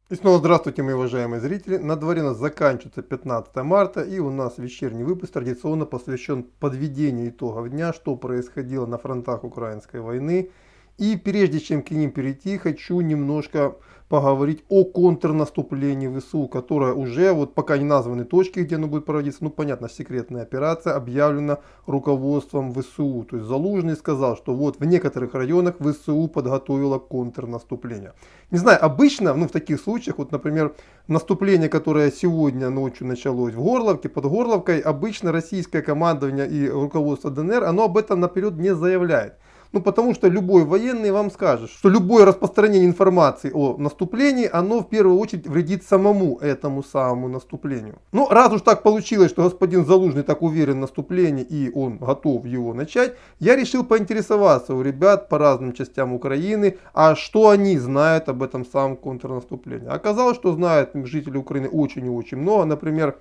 И снова здравствуйте, мои уважаемые зрители. На дворе у нас заканчивается 15 марта, и у нас вечерний выпуск традиционно посвящен подведению итогов дня, что происходило на фронтах украинской войны. И прежде чем к ним перейти, хочу немножко поговорить о контрнаступлении ВСУ, которое уже, вот пока не названы точки, где оно будет проводиться, ну понятно, секретная операция объявлена руководством ВСУ. То есть Залужный сказал, что вот в некоторых районах ВСУ подготовила контрнаступление. Не знаю, обычно, в таких случаях, вот, например, наступление, которое сегодня ночью началось в Горловке, под Горловкой, обычно российское командование и руководство ДНР, оно об этом наперед не заявляет. Потому что любой военный вам скажет, что любое распространение информации о наступлении, оно в первую очередь вредит самому этому самому наступлению. Но раз уж так получилось, что господин Залужный так уверен в наступлении и он готов его начать, я решил поинтересоваться у ребят по разным частям Украины, а что они знают об этом самом контрнаступлении. Оказалось, что знают жители Украины очень и очень много. Например,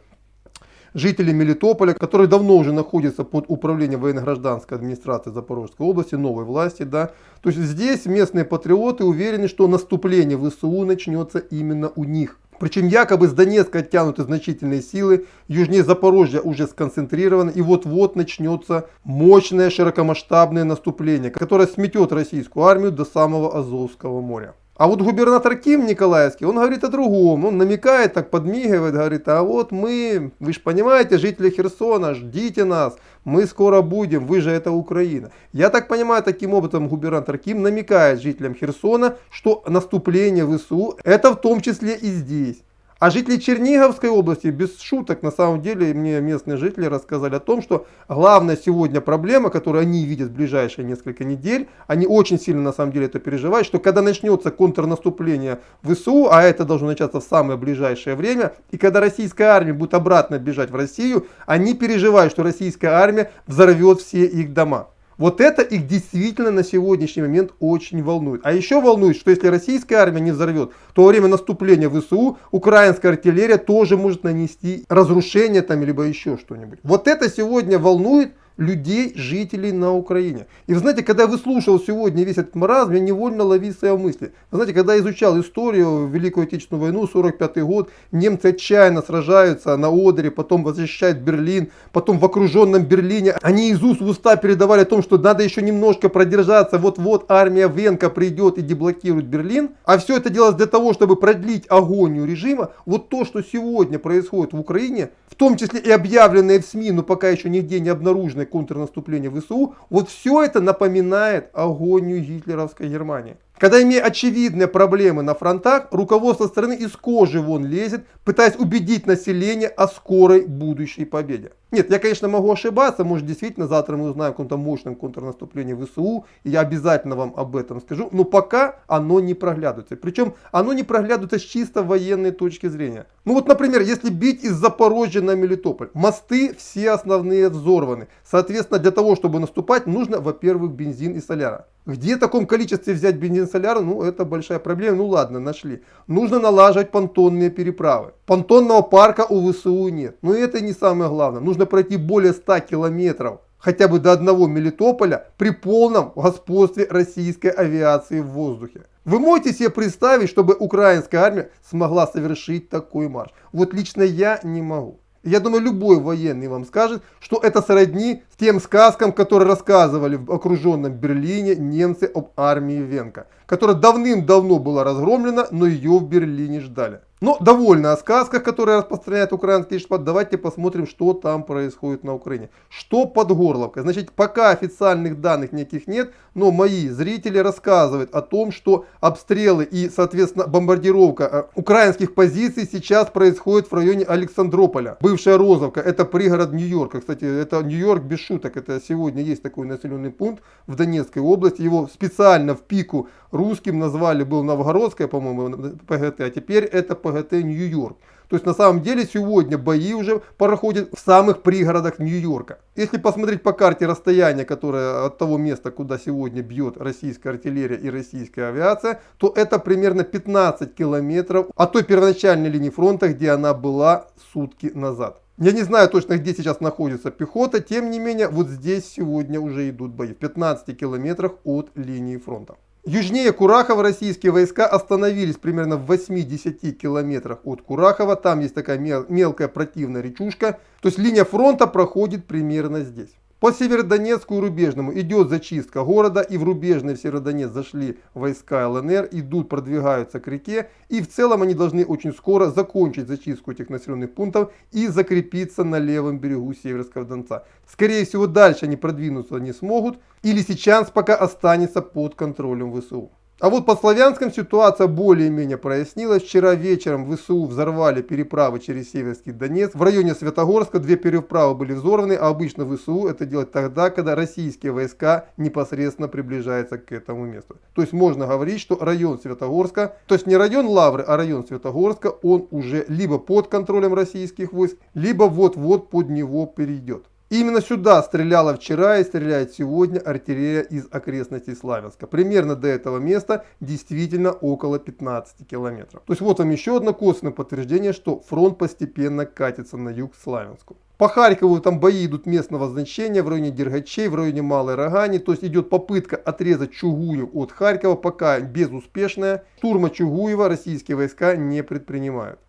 жители Мелитополя, которые давно уже находятся под управлением военно-гражданской администрации Запорожской области, новой власти, да. То есть здесь местные патриоты уверены, что наступление ВСУ начнется именно у них. Причем якобы с Донецка оттянуты значительные силы, южнее Запорожья уже сконцентрированы, и вот-вот начнется мощное широкомасштабное наступление, которое сметет российскую армию до самого Азовского моря. А вот губернатор Ким Николаевский, он говорит о другом, он намекает, так подмигивает, говорит, а вот мы, вы же понимаете, жители Херсона, ждите нас, мы скоро будем, вы же это Украина. Я так понимаю, таким образом губернатор Ким намекает жителям Херсона, что наступление ВСУ это в том числе и здесь. А жители Черниговской области, без шуток, на самом деле, мне местные жители рассказали о том, что главная сегодня проблема, которую они видят в ближайшие несколько недель, они очень сильно на самом деле это переживают, что когда начнется контрнаступление ВСУ, а это должно начаться в самое ближайшее время, и когда российская армия будет обратно бежать в Россию, они переживают, что российская армия взорвет все их дома. Вот это их действительно на сегодняшний момент очень волнует. А еще волнует, что если российская армия не взорвет, то во время наступления ВСУ украинская артиллерия тоже может нанести разрушение там, либо еще что-нибудь. Вот это сегодня волнует людей, жителей на Украине. И вы знаете, когда я выслушал сегодня весь этот маразм, я невольно ловил свои мысли. Вы знаете, когда я изучал историю Великую Отечественную войну, 45 год, немцы отчаянно сражаются на Одере, потом возвращают Берлин, потом в окруженном Берлине. Они из уст в уста передавали о том, что надо еще немножко продержаться, вот-вот армия Венка придет и деблокирует Берлин. А все это делалось для того, чтобы продлить агонию режима. Вот то, что сегодня происходит в Украине, в том числе и объявленное в СМИ, но пока еще нигде не обнаружено контрнаступление ВСУ, вот все это напоминает агонию гитлеровской Германии. Когда имея очевидные проблемы на фронтах, руководство страны из кожи вон лезет, пытаясь убедить население о скорой будущей победе. Нет, я, конечно, могу ошибаться, может действительно завтра мы узнаем о каком-то мощном контрнаступлении ВСУ, и я обязательно вам об этом скажу, но пока оно не проглядывается. Причем оно не проглядывается с чисто военной точки зрения. Вот, например, если бить из Запорожья на Мелитополь, мосты все основные взорваны. Соответственно, для того, чтобы наступать, нужно, во-первых, бензин и соляра. Где в таком количестве взять бензин и соляр? Это большая проблема. Ладно, нашли. Нужно налаживать понтонные переправы. Понтонного парка у ВСУ нет. Но это не самое главное. Нужно пройти более 100 километров хотя бы до одного Мелитополя при полном господстве российской авиации в воздухе. Вы можете себе представить, чтобы украинская армия смогла совершить такой марш? Вот лично я не могу. Я думаю, любой военный вам скажет, что это сродни тем сказкам, которые рассказывали в окруженном Берлине немцы об армии Венка, которая давным-давно была разгромлена, но ее в Берлине ждали. Но довольно о сказках, которые распространяет украинский шпат, давайте посмотрим, что там происходит на Украине. Что под Горловкой? Значит, пока официальных данных никаких нет, но мои зрители рассказывают о том, что обстрелы и, соответственно, бомбардировка украинских позиций сейчас происходит в районе Александрополя. Бывшая Розовка, это пригород Нью-Йорка. Кстати, это Нью-Йорк без шуток. Это сегодня есть такой населенный пункт в Донецкой области. Его специально в пику русским назвали, был Новгородская, по-моему, ПГТ, а теперь это ПГТ Нью-Йорк. То есть на самом деле сегодня бои уже проходят в самых пригородах Нью-Йорка. Если посмотреть по карте расстояние, которое от того места, куда сегодня бьет российская артиллерия и российская авиация, то это примерно 15 километров от той первоначальной линии фронта, где она была сутки назад. Я не знаю точно, где сейчас находится пехота, тем не менее, вот здесь сегодня уже идут бои, в 15 километрах от линии фронта. Южнее Курахова российские войска остановились примерно в 8-10 километрах от Курахова. Там есть такая мелкая противная речушка. То есть линия фронта проходит примерно здесь. По Северодонецку и Рубежному идет зачистка города, и в Рубежный в Северодонецк зашли войска ЛНР, идут, продвигаются к реке, и в целом они должны очень скоро закончить зачистку этих населенных пунктов и закрепиться на левом берегу Северского Донца. Скорее всего, дальше они продвинуться не смогут, и Лисичанск пока останется под контролем ВСУ. А вот по Славянском ситуация более-менее прояснилась. Вчера вечером ВСУ взорвали переправы через Северский Донец. В районе Светогорска 2 переправы были взорваны, а обычно ВСУ это делают тогда, когда российские войска непосредственно приближаются к этому месту. То есть можно говорить, что район Светогорска, то есть не район Лавры, а район Светогорска, он уже либо под контролем российских войск, либо вот-вот под него перейдет. Именно сюда стреляла вчера и стреляет сегодня артиллерия из окрестностей Славянска. Примерно до этого места действительно около 15 километров. То есть вот вам еще одно косвенное подтверждение, что фронт постепенно катится на юг к Славянску. По Харькову там бои идут местного значения в районе Дергачей, в районе Малой Рогани. То есть идет попытка отрезать Чугуев от Харькова, пока безуспешная. Штурма Чугуева российские войска не предпринимают.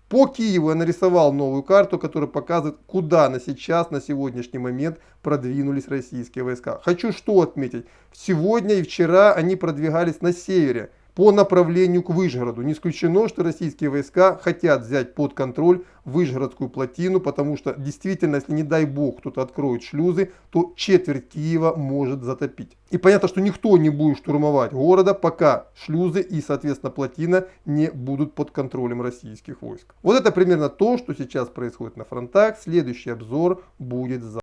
По Киеву я нарисовал новую карту, которая показывает, куда на сегодняшний момент продвинулись российские войска. Хочу что отметить. Сегодня и вчера они продвигались на севере по направлению к Вышгороду. Не исключено, что российские войска хотят взять под контроль Вышгородскую плотину, потому что действительно, если не дай бог кто-то откроет шлюзы, то четверть Киева может затопить. И понятно, что никто не будет штурмовать города, пока шлюзы и, соответственно, плотина не будут под контролем российских войск. Вот это примерно то, что сейчас происходит на фронтах. Следующий обзор будет завтра.